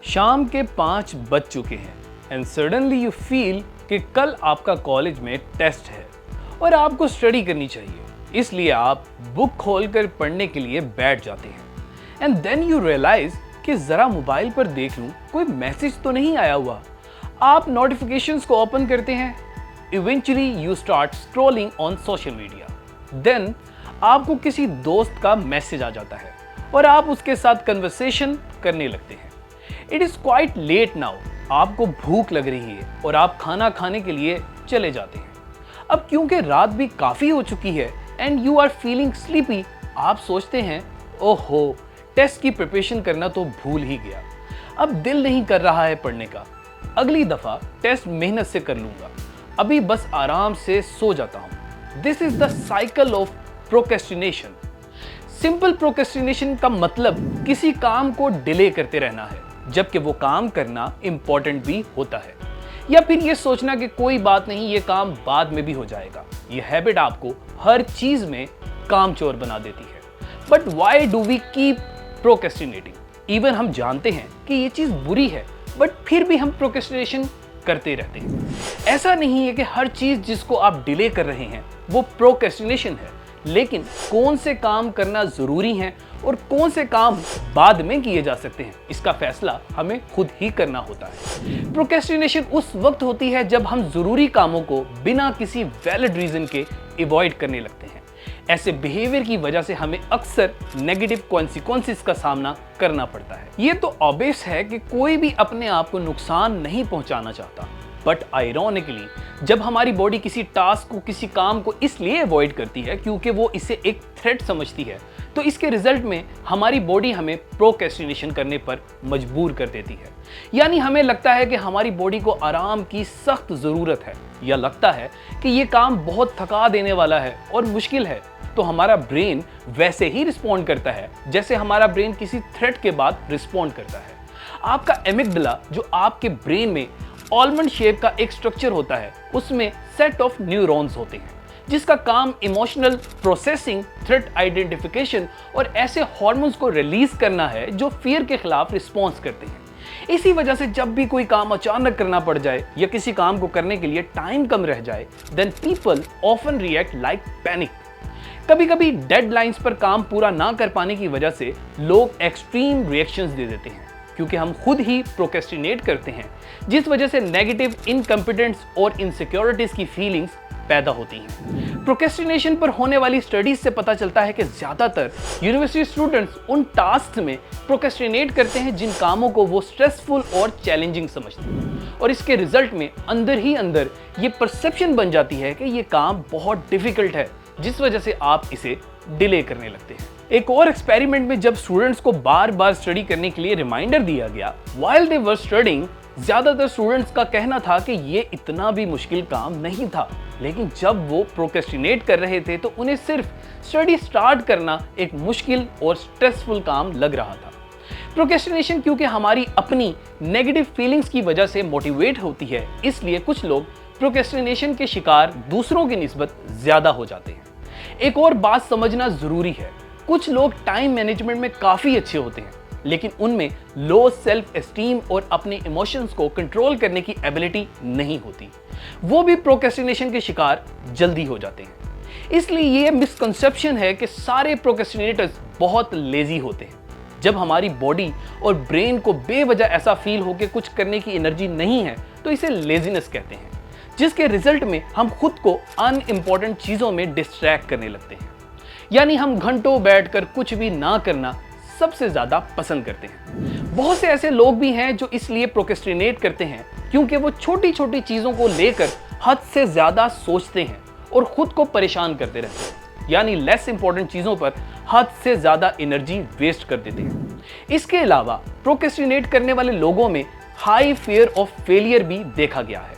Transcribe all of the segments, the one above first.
शाम के 5 बज चुके हैं एंड सडनली यू फील कि कल आपका कॉलेज में टेस्ट है और आपको स्टडी करनी चाहिए, इसलिए आप बुक खोलकर पढ़ने के लिए बैठ जाते हैं एंड देन यू रियलाइज कि जरा मोबाइल पर देख लूं कोई मैसेज तो नहीं आया हुआ। आप नोटिफिकेशंस को ओपन करते हैं। Eventually you start scrolling on social media. Then आपको किसी दोस्त का मैसेज आ जाता है और आप उसके साथ कन्वर्सेशन करने लगते हैं। It is quite late now, आपको भूख लग रही है और आप खाना खाने के लिए चले जाते हैं। अब क्योंकि रात भी काफी हो चुकी है and you are feeling sleepy, आप सोचते हैं ओहो, टेस्ट की प्रिपरेशन करना तो भूल ही गया, अब दिल नहीं कर रहा है पढ़ने का, अगली दफा टेस्ट मेहनत से कर लूंगा, अभी बस आराम से सो जाता हूं। This is the cycle of procrastination. Simple procrastination का मतलब किसी काम को डिले करते रहना है जबकि वो काम करना इंपॉर्टेंट भी होता है, या फिर ये सोचना कि कोई बात नहीं, ये काम बाद में भी हो जाएगा। ये हैबिट आपको हर चीज में कामचोर बना देती है। But why do we keep procrastinating? Even हम जानते हैं कि ये चीज बुरी है बट फिर भी हम प्रोक्रेस्टिनेशन करते रहते हैं। ऐसा नहीं है कि हर चीज जिसको आप डिले कर रहे हैं वो प्रोक्रेस्टिनेशन है, लेकिन कौन से काम करना जरूरी है और कौन से काम बाद में किए जा सकते हैं, इसका फैसला हमें खुद ही करना होता है। प्रोक्रेस्टिनेशन उस वक्त होती है जब हम जरूरी कामों को बिना किसी वैलिड रीजन के अवॉइड करने लगते हैं। ऐसे बिहेवियर की वजह से हमें अक्सर नेगेटिव कॉन्सिक्वेंसेस का सामना करना पड़ता है। ये तो ऑब्वियस है कि कोई भी अपने आप को नुकसान नहीं पहुंचाना चाहता, बट आयरॉनिकली जब हमारी बॉडी किसी टास्क को, किसी काम को इसलिए अवॉइड करती है क्योंकि वो इसे एक थ्रेट समझती है, तो इसके रिजल्ट में हमारी बॉडी हमें प्रोक्रेस्टिनेशन करने पर मजबूर कर देती है। यानी हमें लगता है कि हमारी बॉडी को आराम की सख्त जरूरत है, या लगता है कि ये काम बहुत थका देने वाला है और मुश्किल है, तो हमारा ब्रेन वैसे ही रिस्पॉन्ड करता है जैसे हमारा ब्रेन किसी थ्रेट के बाद रिस्पॉन्ड करता है। आपका एमिगडाला, जो आपके ब्रेन में आलमंड शेप का एक स्ट्रक्चर होता है, उसमें सेट ऑफ न्यूरॉन्स होते हैं जिसका काम इमोशनल प्रोसेसिंग, थ्रेट आइडेंटिफिकेशन और ऐसे हार्मोन्स को रिलीज करना है जो फियर के खिलाफ रिस्पॉन्स करते हैं। इसी वजह से जब भी कोई काम अचानक करना पड़ जाए या किसी काम को करने के लिए टाइम कम रह जाए, then people often react like panic. कभी कभी डेडलाइंस पर काम पूरा ना कर पाने की वजह से लोग एक्सट्रीम रिएक्शंस दे देते हैं क्योंकि हम खुद ही प्रोक्रेस्टिनेट करते हैं, जिस वजह से नेगेटिव, इनकम्पिटेंस और इनसिक्योरिटीज की फीलिंग्स पैदा होती हैं। प्रोक्रेस्टिनेशन पर होने वाली स्टडीज से पता चलता है कि ज्यादातर यूनिवर्सिटी स्टूडेंट्स उन टास्क में प्रोक्रेस्टिनेट करते हैं जिन कामों को वो स्ट्रेसफुल और चैलेंजिंग समझते हैं, और इसके रिजल्ट में अंदर ही अंदर ये परसेप्शन बन जाती है कि ये काम बहुत डिफिकल्ट है, जिस वजह से आप इसे डिले करने लगते हैं। एक और एक्सपेरिमेंट में जब स्टूडेंट्स को बार बार स्टडी करने के लिए रिमाइंडर दिया गया व्हाइल दे वर स्टडीइंग, ज्यादातर स्टूडेंट्स का कहना था कि ये इतना भी मुश्किल काम नहीं था, लेकिन जब वो प्रोक्रेस्टिनेट कर रहे थे तो उन्हें सिर्फ स्टडी स्टार्ट करना एक मुश्किल और स्ट्रेसफुल काम लग रहा था। प्रोक्रेस्टिनेशन क्योंकि हमारी अपनी नेगेटिव फीलिंग्स की वजह से मोटिवेट होती है, इसलिए कुछ लोग प्रोक्रेस्टिनेशन के शिकार दूसरों की निस्बत ज्यादा हो जाते हैं। एक और बात समझना जरूरी है, कुछ लोग टाइम मैनेजमेंट में काफी अच्छे होते हैं, लेकिन उनमें लो सेल्फ एस्टीम और अपने इमोशंस को कंट्रोल करने की एबिलिटी नहीं होती, वो भी प्रोक्रेस्टिनेशन के शिकार जल्दी हो जाते हैं। इसलिए ये मिसकंसेप्शन है कि सारे प्रोक्रेस्टिनेटर्स बहुत लेजी होते हैं। जब हमारी बॉडी और ब्रेन को बेवजह ऐसा फील हो कि कुछ करने की एनर्जी नहीं है, तो इसे लेजीनेस कहते हैं, जिसके रिजल्ट में हम खुद को अनइम्पॉर्टेंट चीजों में डिस्ट्रैक्ट करने लगते हैं। यानी हम घंटों बैठकर कुछ भी ना करना सबसे ज्यादा पसंद करते हैं। बहुत से ऐसे लोग भी हैं जो इसलिए प्रोक्रेस्टिनेट करते हैं क्योंकि वो छोटी छोटी चीजों को लेकर हद से ज्यादा सोचते हैं और खुद को परेशान करते रहते हैं, यानी लेस इंपॉर्टेंट चीजों पर हद से ज्यादा एनर्जी वेस्ट कर देते हैं। इसके अलावा प्रोक्रेस्टिनेट करने वाले लोगों में हाई फियर ऑफ फेलियर भी देखा गया है।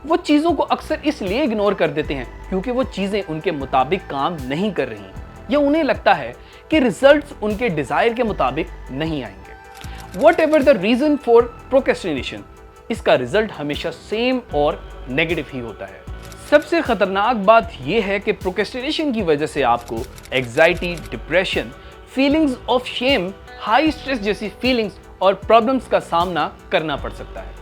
वो चीजों को अक्सर इसलिए इग्नोर कर देते हैं क्योंकि वो चीजें उनके मुताबिक काम नहीं कर रही, या उन्हें लगता है कि रिजल्ट्स उनके डिजायर के मुताबिक नहीं आएंगे। Whatever the reason for procrastination, इसका रिजल्ट हमेशा सेम और नेगेटिव ही होता है। सबसे खतरनाक बात यह है कि प्रोक्रेस्टिनेशन की वजह से आपको anxiety, depression, feelings of shame, high stress जैसी फीलिंग्स और प्रॉब्लम्स का सामना करना पड़ सकता है,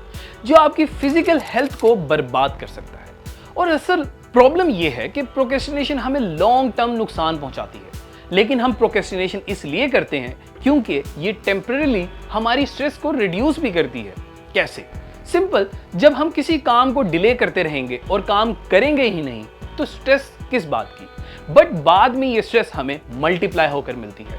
जो आपकी फिजिकल हेल्थ को बर्बाद कर सकता है। और असल प्रॉब्लम यह है कि प्रोक्रेस्टिनेशन हमें लॉन्ग टर्म नुकसान पहुंचाती है, लेकिन हम प्रोक्रेस्टिनेशन इसलिए करते हैं क्योंकि ये टेम्परेली हमारी स्ट्रेस को रिड्यूस भी करती है। कैसे? सिंपल, जब हम किसी काम को डिले करते रहेंगे और काम करेंगे ही नहीं तो स्ट्रेस किस बात की, बट बाद में ये स्ट्रेस हमें मल्टीप्लाई होकर मिलती है।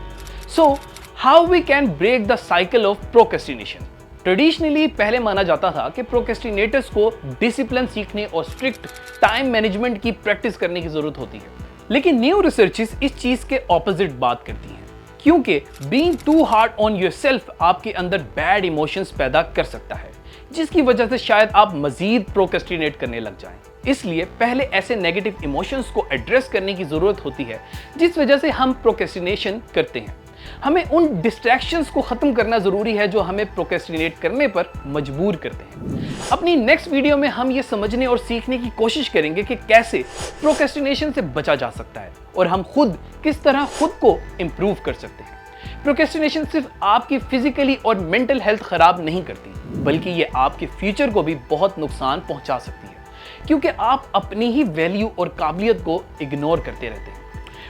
So how we can break the cycle of procrastination? Traditionally पहले माना जाता था कि प्रोक्रेस्टिनेटर्स को डिसिप्लिन सीखने और स्ट्रिक्ट टाइम मैनेजमेंट की प्रैक्टिस करने की जरूरत होती है, लेकिन न्यू रिसर्चेस इस चीज के ऑपोजिट बात करती हैं, क्योंकि being too hard on yourself आपके अंदर बैड इमोशंस पैदा कर सकता है, जिसकी वजह से शायद आप मजीद प्रोक्रेस्टिनेट करने लग जाएं। इसलिए पहले ऐसे नेगेटिव इमोशंस को एड्रेस करने की जरूरत होती है जिस वजह से हम प्रोक्रेस्टिनेशन करते हैं। हमें उन डिस्ट्रैक्शंस को खत्म करना जरूरी है जो हमें प्रोक्रेस्टिनेट करने पर मजबूर करते हैं। अपनी नेक्स्ट वीडियो में हम ये समझने और सीखने की कोशिश करेंगे कि कैसे प्रोक्रेस्टिनेशन से बचा जा सकता है और हम खुद किस तरह खुद को इंप्रूव कर सकते हैं। प्रोक्रेस्टिनेशन सिर्फ आपकी फिजिकली और मेंटल हेल्थ खराब नहीं करती, बल्कि ये आपके फ्यूचर को भी बहुत नुकसान पहुंचा सकती है, क्योंकि आप अपनी ही वैल्यू और काबिलियत को इग्नोर करते रहते हैं।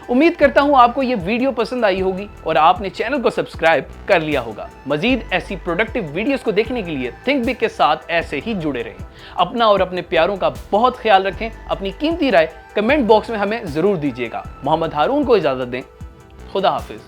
उम्मीद करता हूं आपको ये वीडियो पसंद आई होगी और आपने चैनल को सब्सक्राइब कर लिया होगा। मजीद ऐसी प्रोडक्टिव वीडियोस को देखने के लिए थिंक बिग के साथ ऐसे ही जुड़े रहें। अपना और अपने प्यारों का बहुत ख्याल रखें। अपनी कीमती राय कमेंट बॉक्स में हमें जरूर दीजिएगा। मोहम्मद हारून को इजाजत दें। खुदा हाफिज।